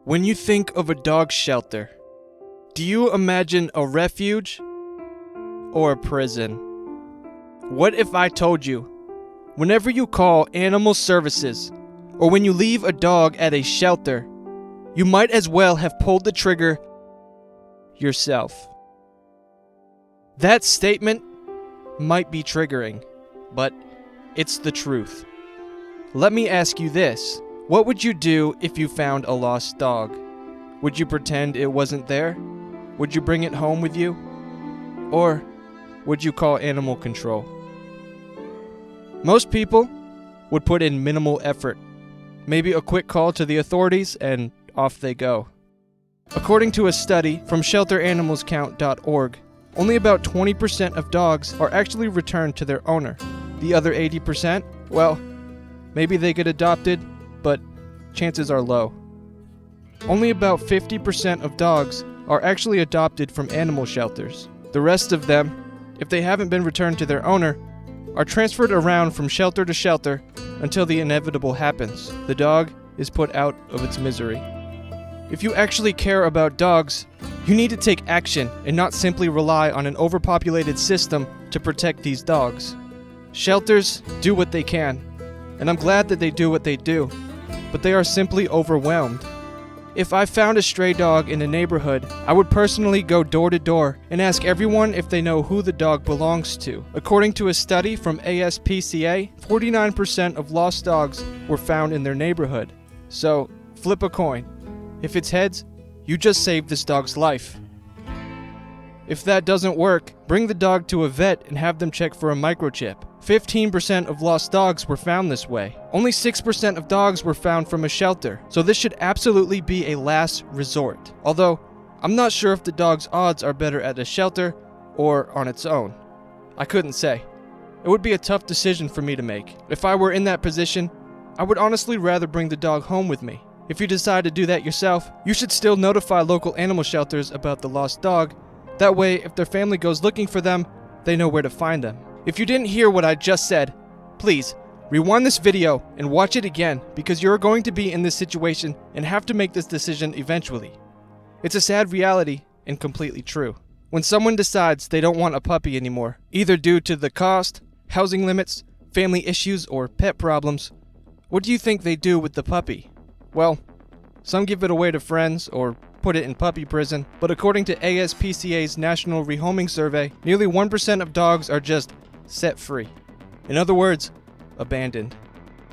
When you think of a dog shelter, do you imagine a refuge or a prison? What if I told you, whenever you call animal services or when you leave a dog at a shelter, you might as well have pulled the trigger yourself? That statement might be triggering, but it's the truth. Let me ask you this. What would you do if you found a lost dog? Would you pretend it wasn't there? Would you bring it home with you? Or would you call animal control? Most people would put in minimal effort. Maybe a quick call to the authorities and off they go. According to a study from shelteranimalscount.org, only about 20% of dogs are actually returned to their owner. The other 80%, well, maybe they get adopted, but chances are low. Only about 50% of dogs are actually adopted from animal shelters. The rest of them, if they haven't been returned to their owner, are transferred around from shelter to shelter until the inevitable happens. The dog is put out of its misery. If you actually care about dogs, you need to take action and not simply rely on an overpopulated system to protect these dogs. Shelters do what they can, and I'm glad that they do what they do, but they are simply overwhelmed. If I found a stray dog in a neighborhood, I would personally go door to door and ask everyone if they know who the dog belongs to. According to a study from APPA, 49% of lost dogs were found in their neighborhood. So, flip a coin. If it's heads, you just saved this dog's life. If that doesn't work, bring the dog to a vet and have them check for a microchip. 15% of lost dogs were found this way. Only 6% of dogs were found from a shelter, so this should absolutely be a last resort. Although, I'm not sure if the dog's odds are better at a shelter or on its own. I couldn't say. It would be a tough decision for me to make. If I were in that position, I would honestly rather bring the dog home with me. If you decide to do that yourself, you should still notify local animal shelters about the lost dog. That way, if their family goes looking for them, they know where to find them. If you didn't hear what I just said, please rewind this video and watch it again because you're going to be in this situation and have to make this decision eventually. It's a sad reality and completely true. When someone decides they don't want a puppy anymore, either due to the cost, housing limits, family issues, or pet problems, what do you think they do with the puppy? Well, some give it away to friends or put it in puppy prison, but according to APPA's National Rehoming Survey, nearly 1% of dogs are just set free. In other words, abandoned.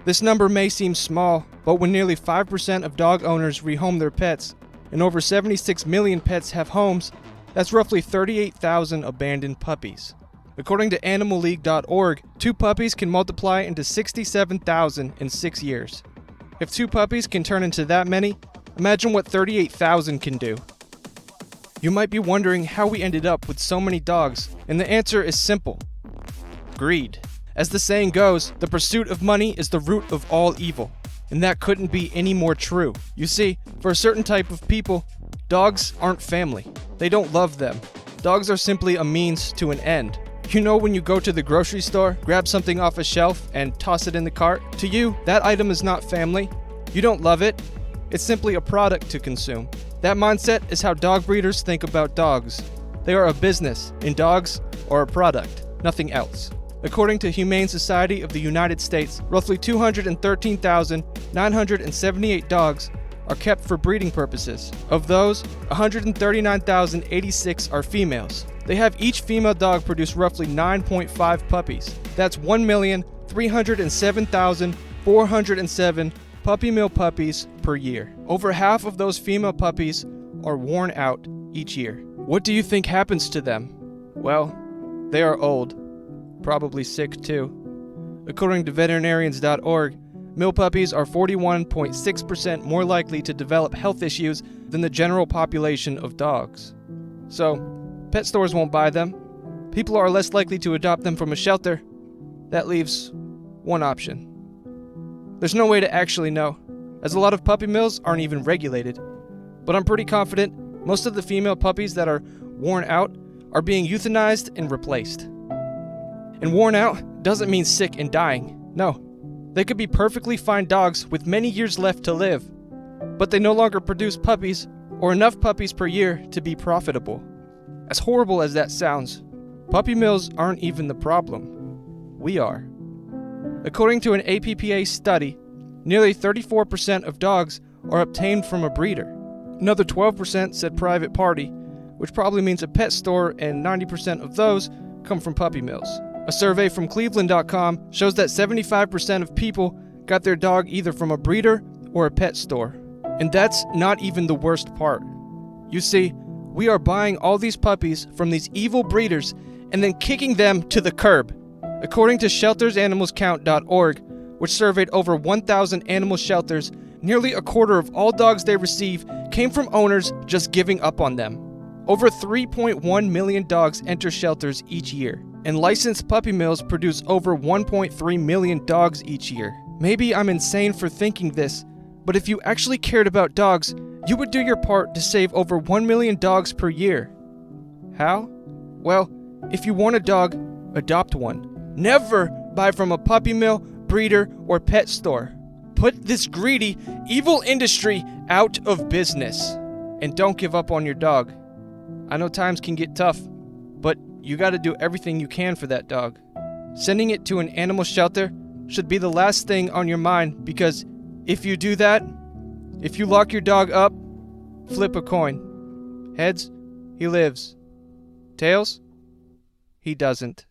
This number may seem small, but when nearly 5% of dog owners rehome their pets, and over 76 million pets have homes, that's roughly 38,000 abandoned puppies. According to animalleague.org, 2 puppies can multiply into 67,000 in 6 years. If 2 puppies can turn into that many, imagine what 38,000 can do. You might be wondering how we ended up with so many dogs, and the answer is simple. Greed. As the saying goes, the pursuit of money is the root of all evil, and that couldn't be any more true. You see, for a certain type of people, dogs aren't family. They don't love them. Dogs are simply a means to an end. You know when you go to the grocery store, grab something off a shelf, and toss it in the cart? To you, that item is not family. You don't love it. It's simply a product to consume. That mindset is how dog breeders think about dogs. They are a business, and dogs are a product, nothing else. According to Humane Society of the United States, roughly 213,978 dogs are kept for breeding purposes. Of those, 139,086 are females. They have each female dog produce roughly 9.5 puppies. That's 1,307,407 puppy mill puppies per year. Over half of those female puppies are worn out each year. What do you think happens to them? Well, they are old. Probably sick too. According to veterinarians.org, mill puppies are 41.6% more likely to develop health issues than the general population of dogs. So, pet stores won't buy them. People are less likely to adopt them from a shelter. That leaves one option. There's no way to actually know, as a lot of puppy mills aren't even regulated. But I'm pretty confident most of the female puppies that are worn out are being euthanized and replaced. And worn out doesn't mean sick and dying. No, they could be perfectly fine dogs with many years left to live. but they no longer produce puppies or enough puppies per year to be profitable. As horrible as that sounds, puppy mills aren't even the problem. We are. According to an APPA study, nearly 34% of dogs are obtained from a breeder. Another 12% said private party, which probably means a pet store, and 90% of those come from puppy mills. A survey from Cleveland.com shows that 75% of people got their dog either from a breeder or a pet store. And that's not even the worst part. You see, we are buying all these puppies from these evil breeders and then kicking them to the curb. According to sheltersanimalscount.org, which surveyed over 1,000 animal shelters, nearly a quarter of all dogs they receive came from owners just giving up on them. Over 3.1 million dogs enter shelters each year, and licensed puppy mills produce over 1.3 million dogs each year. Maybe I'm insane for thinking this, but if you actually cared about dogs, you would do your part to save over 1 million dogs per year. How? Well, if you want a dog, adopt one. Never buy from a puppy mill, breeder, or pet store. Put this greedy, evil industry out of business. And don't give up on your dog. I know times can get tough, but you gotta do everything you can for that dog. Sending it to an animal shelter should be the last thing on your mind, because if you do that, if you lock your dog up, flip a coin. Heads, he lives. Tails, he doesn't.